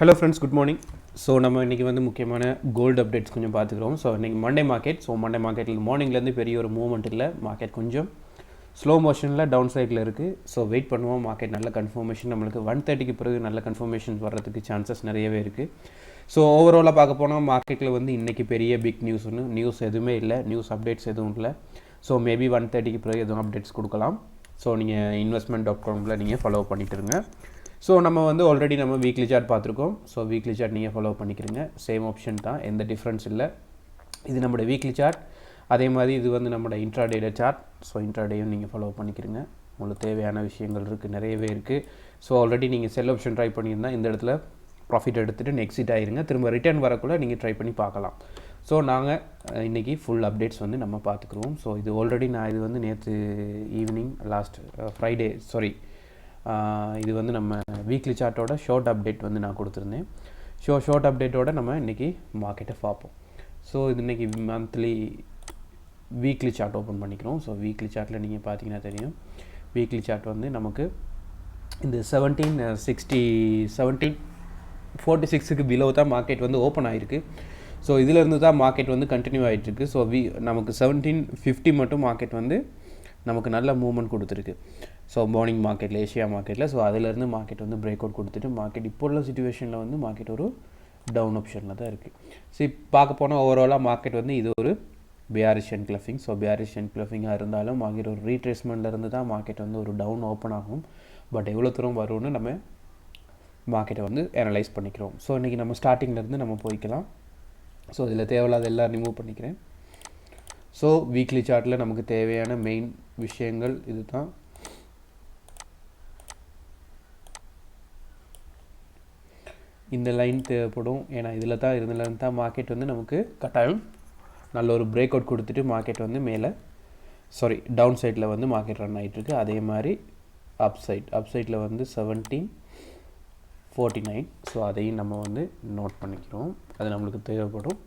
Hello friends, good morning. So நம்ம இன்னைக்கு வந்து முக்கியமான கோல்ட் அப்டேட்ஸ் கொஞ்சம் பார்த்துக்கிறோம். ஸோ இன்னைக்கு மண்டே மார்க்கெட். ஸோ மண்டே மார்க்கெட்டில் மார்னிங்லேருந்து பெரிய ஒரு மூவ்மெண்ட் இல்லை. மார்க்கெட் கொஞ்சம் ஸ்லோ மோஷனில் டவுன் சைடில் இருக்குது. ஸோ வெயிட் பண்ணுவோம். மார்க்கெட் நல்ல கன்ஃபர்மேஷன் நம்மளுக்கு 130க்கு பிறகு நல்ல கன்ஃபர்மேஷன் வர்றதுக்கு சான்சஸ் நிறையவே இருக்குது. ஸோ ஓவராலாக பார்க்க போனால் மார்க்கெட்டில் வந்து இன்றைக்கி பெரிய பிக் நியூஸ் எதுவுமே இல்லை. நியூஸ் அப்டேட்ஸ் எதுவும் இல்லை. ஸோ மேபி 130க்கு பிறகு எதுவும் அப்டேட்ஸ் கொடுக்கலாம். ஸோ நீங்கள் investment.comல நீங்கள் ஃபாலோ பண்ணிட்டு இருங்க. ஸோ நம்ம வந்து ஆல்ரெடி நம்ம வீக்லி சார்ட் பார்த்துருக்கோம். ஸோ வீக்லி சார்ட் நீங்கள் ஃபாலோ பண்ணிக்கிறீங்க. சேம் ஆப்ஷன் தான், எந்த டிஃப்ரென்ஸ் இல்லை. இது நம்மளோட வீக்லி சார்ட். அதே மாதிரி இது வந்து நம்மளோட இன்ட்ராடேட சார்ட். ஸோ இன்ட்ராடேயும் நீங்கள் ஃபாலோ பண்ணிக்கிறீங்க. உங்களுக்கு தேவையான விஷயங்கள் இருக்குது, நிறையவே இருக்குது. ஸோ ஆல்ரெடி நீங்கள் செல் ஆப்ஷன் ட்ரை பண்ணியிருந்தால் இந்த இடத்துல ப்ராஃபிட் எடுத்துகிட்டு எக்ஸிட் ஆகிருங்க. திரும்ப ரிட்டர்ன் வரக்குள்ளே நீங்கள் ட்ரை பண்ணி பார்க்கலாம். ஸோ நாங்கள் இன்றைக்கி ஃபுல் அப்டேட்ஸ் வந்து நம்ம பார்த்துக்குருவோம். ஸோ இது ஆல்ரெடி நான் இது வந்து நேற்று ஈவினிங் ஃப்ரைடே இது வந்து நம்ம வீக்லி சார்ட்டோட ஷார்ட் அப்டேட் வந்து நான் கொடுத்துருந்தேன். ஷார்ட் அப்டேட்டோட நம்ம இன்றைக்கி மார்க்கெட்டை பார்ப்போம். ஸோ இது இன்றைக்கி மந்த்லி வீக்லி சார்ட் ஓப்பன் பண்ணிக்கிறோம். ஸோ வீக்லி சார்ட்டில் நீங்கள் பார்த்தீங்கன்னா தெரியும். வீக்லி சார்ட் வந்து நமக்கு இந்த 1746க்கு பிலோ தான் மார்க்கெட் வந்து ஓப்பன் ஆகிருக்கு. ஸோ இதிலேருந்து தான் மார்க்கெட் வந்து கண்டினியூ ஆகிட்டுருக்கு. ஸோ நமக்கு 1750 மட்டும் மார்க்கெட் வந்து நமக்கு நல்ல மூவ்மெண்ட் கொடுத்துருக்கு. ஸோ மார்னிங் மார்க்கெட்டில், ஏஷியா மார்க்கெட்டில். ஸோ அதிலேருந்து மார்க்கெட் வந்து பிரேக் அவுட் கொடுத்துட்டு மார்க்கெட் இப்போ உள்ள சிச்சுவேஷனில் வந்து மார்க்கெட் ஒரு டவுன் ஆப்ஷனில் தான் இருக்குது. ஸோ பார்க்க போனால் ஓவராலாக மார்க்கெட் வந்து இது ஒரு பியாரிஷ் என்க்ளஃபிங். ஸோ பியாரிஷ் என்க்ளஃபிங்காக இருந்தாலும் மார்க்கெட் ஒரு ரீட்ரேஸ்மெண்ட்லேருந்து தான் மார்க்கெட் வந்து ஒரு டவுன் ஓப்பன் ஆகும். பட் எவ்வளோ தூரம் வரும்னு நம்ம மார்க்கெட்டை வந்து அனலைஸ் பண்ணிக்கிறோம். ஸோ இன்றைக்கி நம்ம ஸ்டார்டிங்லேருந்து நம்ம போய்க்கலாம். ஸோ இதில் தேவையில்லாத எல்லாம் ரிமூவ் பண்ணிக்கிறேன். ஸோ வீக்லி சார்ட்டில் நமக்கு தேவையான மெயின் விஷயங்கள் இது தான். இந்த லைன் தேவைப்படும். ஏன்னா இதில் தான் மார்க்கெட் வந்து நமக்கு கட்டாயம் நல்ல ஒரு பிரேக் அவுட் கொடுத்துட்டு மார்க்கெட் வந்து டவுன் சைடில் வந்து மார்க்கெட் ரன் ஆகிட்டுருக்கு. அதே மாதிரி அப் சைடில் வந்து 1749. ஸோ அதையும் நம்ம வந்து நோட் பண்ணிக்கிறோம். அது நம்மளுக்கு தேவைப்படும்.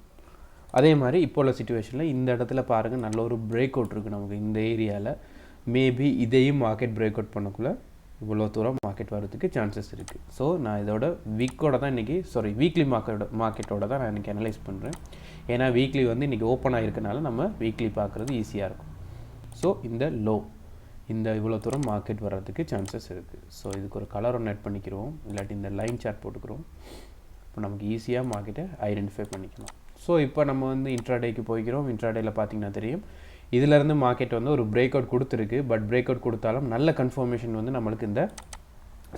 அதே மாதிரி இப்போ உள்ள சிச்சுவேஷனில் இந்த இடத்துல பாருங்கள், நல்ல ஒரு பிரேக் அவுட் இருக்குது நமக்கு இந்த ஏரியாவில். மேபி இதையும் மார்க்கெட் பிரேக் அவுட் பண்ணக்குள்ளே இவ்வளோ தூரம் மார்க்கெட் வரதுக்கு சான்சஸ் இருக்குது. ஸோ நான் இதோட வீக்கோட தான் இன்றைக்கி வீக்லி மார்க்கெட்டோட தான் நான் இன்றைக்கி அனலைஸ் பண்ணுறேன். ஏன்னா வீக்லி வந்து இன்றைக்கி ஓப்பன் ஆகிருக்கனால நம்ம வீக்லி பார்க்குறது ஈஸியாக இருக்கும். ஸோ இந்த இவ்வளோ தூரம் மார்க்கெட் வர்றதுக்கு சான்சஸ் இருக்குது. ஸோ இதுக்கு ஒரு கலர் ஒன்று ஆட் பண்ணிக்கிறோம். இல்லாட்டி இந்த லைன் சார்ட் போட்டுக்கிறோம். இப்போ நமக்கு ஈஸியாக மார்க்கெட்டை ஐடென்டிஃபை பண்ணிக்கலாம். ஸோ இப்போ நம்ம வந்து இன்ட்ராடேக்கு போய்க்கிறோம். இன்ட்ராடேயில் பார்த்தீங்கன்னா தெரியும், இதிலேருந்து மார்க்கெட் வந்து ஒரு பிரேக் அவுட் கொடுத்துருக்கு. பட் பிரேக் அவுட் கொடுத்தாலும் நல்ல கன்ஃபர்மேஷன் வந்து நம்மளுக்கு இந்த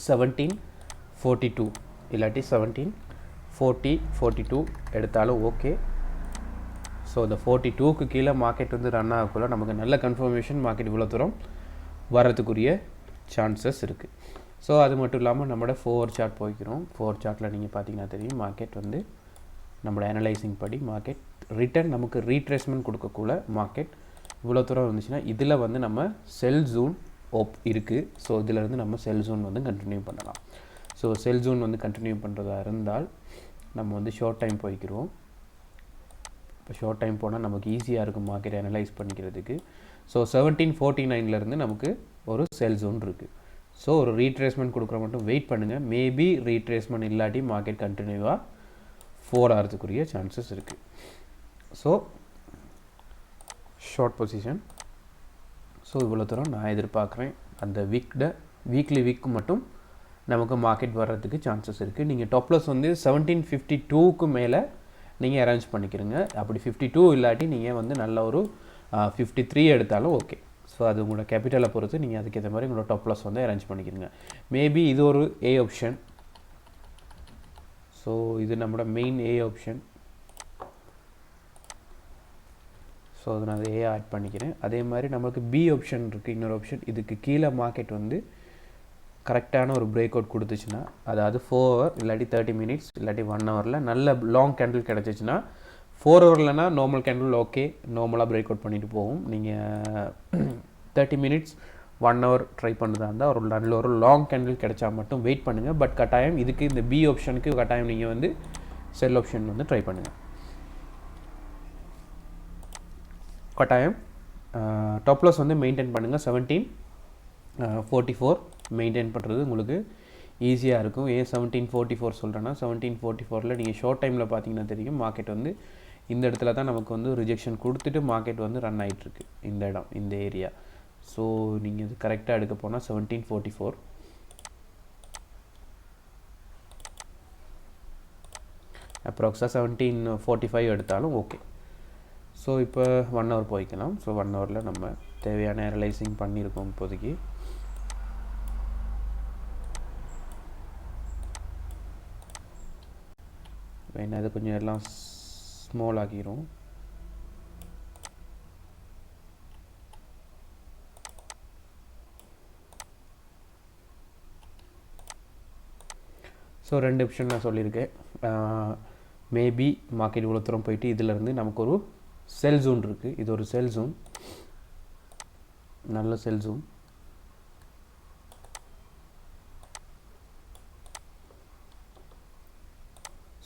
1742 இல்லாட்டி 1742 எடுத்தாலும் ஓகே. ஸோ இந்த 42க்கு கீழே மார்க்கெட் வந்து ரன் ஆகக்குள்ள நமக்கு நல்ல கன்ஃபர்மேஷன் மார்க்கெட் இவ்வளோ தூரம் வரதுக்குரிய சான்சஸ் இருக்குது. ஸோ அது மட்டும் இல்லாமல் நம்மளோட 4 சார்ட் போய்க்கிறோம். 4 சார்ட்டில் நீங்கள் பார்த்தீங்கன்னா தெரியும், மார்க்கெட் வந்து நம்மளோட அனலைசிங் படி மார்க்கெட் ரிட்டர்ன் நமக்கு ரீட்ரேஸ்மெண்ட் கொடுக்கக்குள்ள மார்க்கெட் இவ்வளோ தூரம் இருந்துச்சுன்னா இதில் வந்து நம்ம செல் ஜோன் இருக்குது. ஸோ இதிலேருந்து நம்ம செல் ஜோன் வந்து கண்டினியூ பண்ணலாம். ஸோ செல் ஜோன் வந்து கண்டினியூ பண்ணுறதா இருந்தால் நம்ம வந்து ஷார்ட் டைம் போய்க்கிறோம். இப்போ ஷார்ட் டைம் போனால் நமக்கு ஈஸியாக இருக்கும் மார்க்கெட் அனலைஸ் பண்ணிக்கிறதுக்கு. ஸோ 1749லேருந்து நமக்கு ஒரு செல் ஜோன் இருக்குது. ஸோ ஒரு ரீட்ரேஸ்மெண்ட் கொடுக்குற மட்டும் வெயிட் பண்ணுங்கள். மேபி ரீட்ரேஸ்மெண்ட் இல்லாட்டி மார்க்கெட் கண்டினியூவாக 4 ஆகிறதுக்குரிய சான்சஸ் இருக்குது. So short position. ஸோ இவ்வளோ தூரம் நான் எதிர்பார்க்குறேன். அந்த வீக்லி மட்டும் நமக்கு மார்க்கெட் வர்றதுக்கு சான்சஸ் இருக்குது. நீங்கள் டாப்லஸ் வந்து 1752க்கு மேலே நீங்கள் அரேஞ்ச் பண்ணிக்கிறீங்க. அப்படி 52 இல்லாட்டி நீங்கள் வந்து நல்ல ஒரு 53 எடுத்தாலும் ஓகே. ஸோ அது உங்களோட கேபிட்டலை பொறுத்து நீங்கள் அதுக்கேற்ற மாதிரி உங்களோட டாப்லஸ் வந்து அரேஞ்ச் பண்ணிக்கிறீங்க. மேபி இது ஒரு ஏ ஆப்ஷன். ஸோ இது நம்மளோட மெயின் ஏ ஆப்ஷன். ஸோ அதை நான் ஏ ஆட் பண்ணிக்கிறேன். அதே மாதிரி நம்மளுக்கு பி ஆப்ஷன் இருக்குது, இன்னொரு ஆப்ஷன். இதுக்கு கீழே மார்க்கெட் வந்து கரெக்டான ஒரு பிரேக் அவுட் கொடுத்துச்சுன்னா, அதாவது 4 ஹவர் இல்லாட்டி 30 மினிட்ஸ் இல்லாட்டி 1 ஹவரில் நல்ல லாங் கேண்டில் கிடச்சிச்சின்னா, 4 ஹவர்லனா நார்மல் கேண்டில் ஓகே, நார்மலாக பிரேக் அவுட் பண்ணிட்டு போகும். நீங்கள் 30 மினிட்ஸ் 1 ஹவர் ட்ரை பண்ணுறதா இருந்தால் நல்ல ஒரு லாங் கேண்டில் கிடைச்சா மட்டும் வெயிட் பண்ணுங்கள். பட் கட்டாயம் இதுக்கு இந்த பி ஆப்ஷனுக்கு கட்டாயம் நீங்கள் வந்து செல் ஆப்ஷன் வந்து ட்ரை பண்ணுங்கள். கட்டாயம் டாப்லஸ் வந்து மெயின்டைன் பண்ணுங்கள். 1744 மெயின்டைன் பண்ணுறது உங்களுக்கு ஈஸியாக இருக்கும். ஏன் 1744 சொல்கிறேன்னா 1744ல் நீங்கள் ஷார்ட் டைமில் பார்த்தீங்கன்னா தெரியும் மார்க்கெட் வந்து இந்த இடத்துல தான் நமக்கு வந்து ரிஜெக்ஷன் கொடுத்துட்டு மார்க்கெட் வந்து ரன் ஆகிட்டுருக்கு இந்த இடம் இந்த ஏரியா. ஸோ நீங்கள் இது கரெக்டாக எடுக்க போனால் 1744 அப்ராக்ஸாக 1745 எடுத்தாலும் ஓகே. ஸோ இப்போ 1 ஹவர் போய்க்கலாம். ஸோ 1 ஹவரில் நம்ம தேவையான அனலைசிங் பண்ணியிருக்கோம் இப்போதைக்கு. வேணா இது கொஞ்சம் எல்லாம் ஸ்மால் ஆகிரும். ஸோ 2 ஆப்ஷன் நான் சொல்லியிருக்கேன். மேபி மார்க்கெட் இவ்வளோ தூரம் போயிட்டு இதிலேருந்து நமக்கு ஒரு செல் ஜோன் இருக்குது. இது ஒரு செல் ஜோன், நல்ல செல் ஜோன்.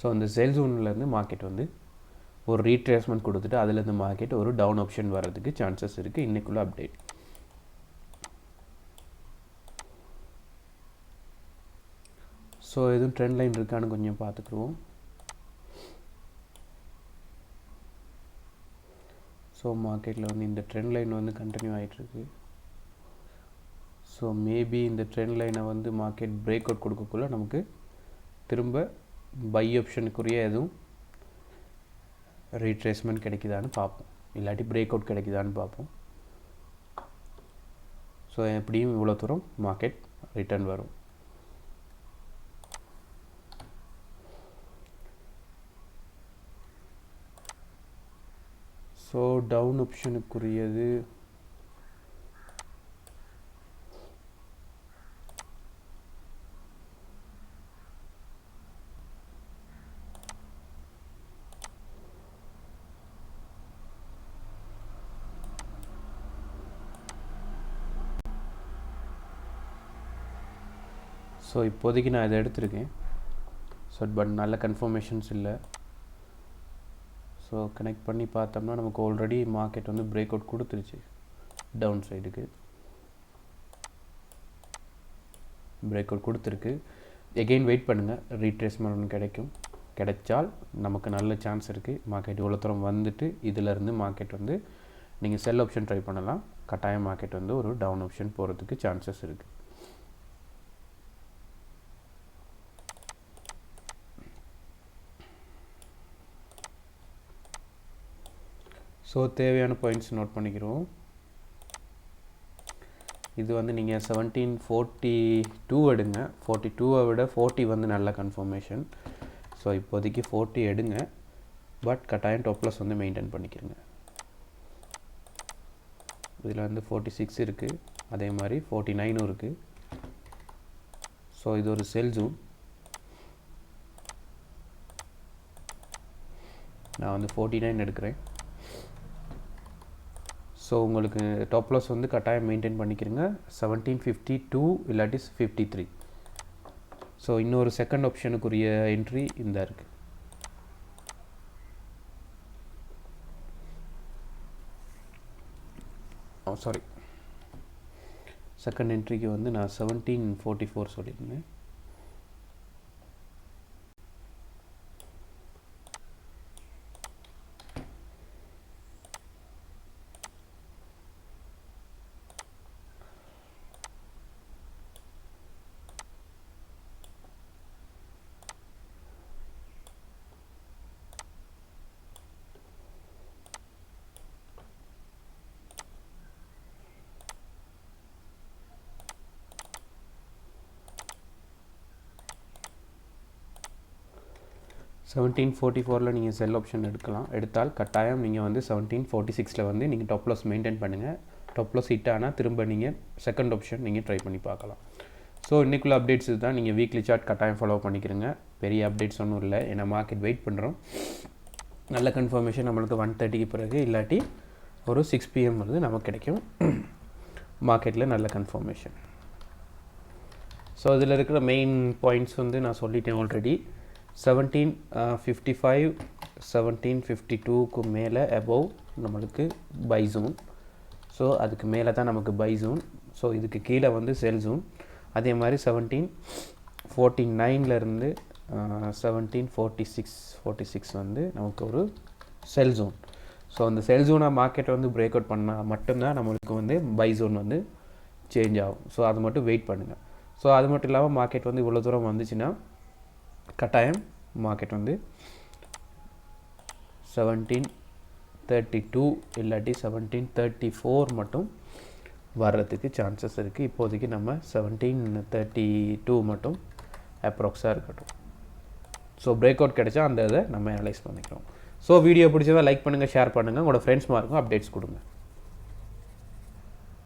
ஸோ அந்த செல் ஜோன்லேருந்து மார்க்கெட் வந்து ஒரு ரீட்ரேஸ்மெண்ட் கொடுத்துட்டு அதுலேருந்து மார்க்கெட் ஒரு டவுன் ஆப்ஷன் வர்றதுக்கு சான்சஸ் இருக்குது இன்றைக்குள்ள அப்டேட். ஸோ எதுவும் ட்ரெண்ட் லைன் இருக்கான்னு கொஞ்சம் பார்த்துக்குருவோம். ஸோ மார்க்கெட்டில் வந்து இந்த ட்ரெண்ட் லைன் வந்து கண்டினியூ ஆகிட்டுருக்கு. ஸோ மேபி இந்த ட்ரெண்ட் லைனை வந்து மார்க்கெட் பிரேக் அவுட் கொடுக்கக்குள்ள நமக்கு திரும்ப பை ஆப்ஷனுக்குரிய எதுவும் ரீட்ரேஸ்மெண்ட் கிடைக்குதான்னு பார்ப்போம், இல்லாட்டி பிரேக் அவுட் கிடைக்குதான்னு பார்ப்போம். ஸோ எப்படியும் இவ்வளோ தூரம் மார்க்கெட் ரிட்டர்ன் வரும். ஸோ டவுன் ஆப்ஷனுக்குரியது ஸோ இப்போதைக்கு நான் இதை எடுத்திருக்கேன். ஸோ பட் நல்ல கன்ஃபர்மேஷன்ஸ் இல்லை. ஸோ கனெக்ட் பண்ணி பார்த்தோம்னா நமக்கு ஆல்ரெடி மார்க்கெட் வந்து பிரேக் அவுட் கொடுத்துருச்சு டவுன் சைடுக்கு. பிரேக் அவுட் கொடுத்துருக்கு. எகெயின் வெயிட் பண்ணுங்கள், ரீட்ரேஸ்மெண்ட் கிடைச்சால் நமக்கு நல்ல சான்ஸ் இருக்குது. மார்க்கெட் இவ்வளோ தூரம் வந்துட்டு இதிலேருந்து மார்க்கெட் வந்து நீங்கள் செல் ஆப்ஷன் ட்ரை பண்ணலாம். கட்டாயம் மார்க்கெட் வந்து ஒரு டவுன் ஆப்ஷன் போகிறதுக்கு சான்சஸ் இருக்குது. ஸோ தேவையான பாயிண்ட்ஸ் நோட் பண்ணிக்கிறோம். இது வந்து நீங்கள் 1742 எடுங்க. 42 விட 40 வந்து நல்ல கன்ஃபர்மேஷன். ஸோ இப்போதைக்கு 40 எடுங்க, பட் கட்டாயம் டாப் லாஸ் வந்து மெயின்டைன் பண்ணிக்கிறங்க. இதில் வந்து 46 இருக்குது, அதே மாதிரி 49 இருக்குது. ஸோ இது ஒரு செல் ஜோன். நான் வந்து 49 எடுக்கிறேன். ஸோ உங்களுக்கு டாப் லாஸ் வந்து கட்டாயம் மெயின்டைன் பண்ணிக்கிறங்க 1752 இல்லாட்டி 53. ஸோ இன்னொரு செகண்ட் ஆப்ஷனுக்குரிய என்ட்ரி இந்த இருக்குது. சாரி, செகண்ட் என்ட்ரிக்கு வந்து நான் 1744 சொல்லியிருந்தேன். $1744 நீங்கள் செல் ஆப்ஷன் எடுத்தால் கட்டாயம் நீங்கள் வந்து 1746 வந்து நீங்கள் டாப் லாஸ் மெயின்டைன் பண்ணுங்கள். டாப் லாஸ் ஹிட் ஆனால் திரும்ப நீங்கள் செகண்ட் ஆப்ஷன் நீங்கள் ட்ரை பண்ணி பார்க்கலாம். ஸோ இன்றைக்குள்ள அப்டேட்ஸ் தான். நீங்கள் வீக்லி சார்ட் கட்டாயம் ஃபாலோ பண்ணிக்கிறங்க. பெரிய அப்டேட்ஸ் ஒன்றும் இல்லை, ஏன்னா மார்க்கெட் வெயிட் பண்ணுறோம். நல்ல கன்ஃபர்மேஷன் நம்மளுக்கு 1:30க்கு பிறகு இல்லாட்டி ஒரு 6 PM வந்து நமக்கு கிடைக்கும் மார்க்கெட்டில் நல்ல கன்ஃபர்மேஷன். ஸோ இதில் இருக்கிற மெயின் பாயிண்ட்ஸ் வந்து நான் சொல்லிட்டேன் ஆல்ரெடி. 1755 1752க்கு மேலே அபவ் நம்மளுக்கு பை ஜோன். ஸோ அதுக்கு மேலே தான் நமக்கு பை ஜோன். ஸோ இதுக்கு கீழே வந்து செல் ஜோன். அதே மாதிரி 1749 1746 வந்து நமக்கு ஒரு செல் ஜோன். ஸோ அந்த செல் ஜோனாக மார்க்கெட்டை வந்து பிரேக் அவுட் பண்ணால் மட்டும்தான் நம்மளுக்கு வந்து பை ஜோன் வந்து சேஞ்ச் ஆகும். ஸோ அது மட்டும் வெயிட் பண்ணுங்கள். ஸோ அது மட்டும் இல்லாமல் மார்க்கெட் வந்து இவ்வளோ தூரம் வந்துச்சுன்னா கட்டாயம் மார்க்கெட் வந்து 1732 இல்லாட்டி 1734 மட்டும் வர்றதுக்கு சான்சஸ் இருக்குது. இப்போதைக்கு நம்ம 1732 மட்டும் அப்ராக்ஸாக இருக்கட்டும். ஸோ பிரேக் அவுட் கிடைச்சா அந்த இதை நம்ம அனலைஸ் பண்ணிக்கிறோம். ஸோ வீடியோ பிடிச்சதா லைக் பண்ணுங்கள், ஷேர் பண்ணுங்கள், உங்களோட ஃப்ரெண்ட்ஸ் மார்க்கும் அப்டேட்ஸ் கொடுங்க.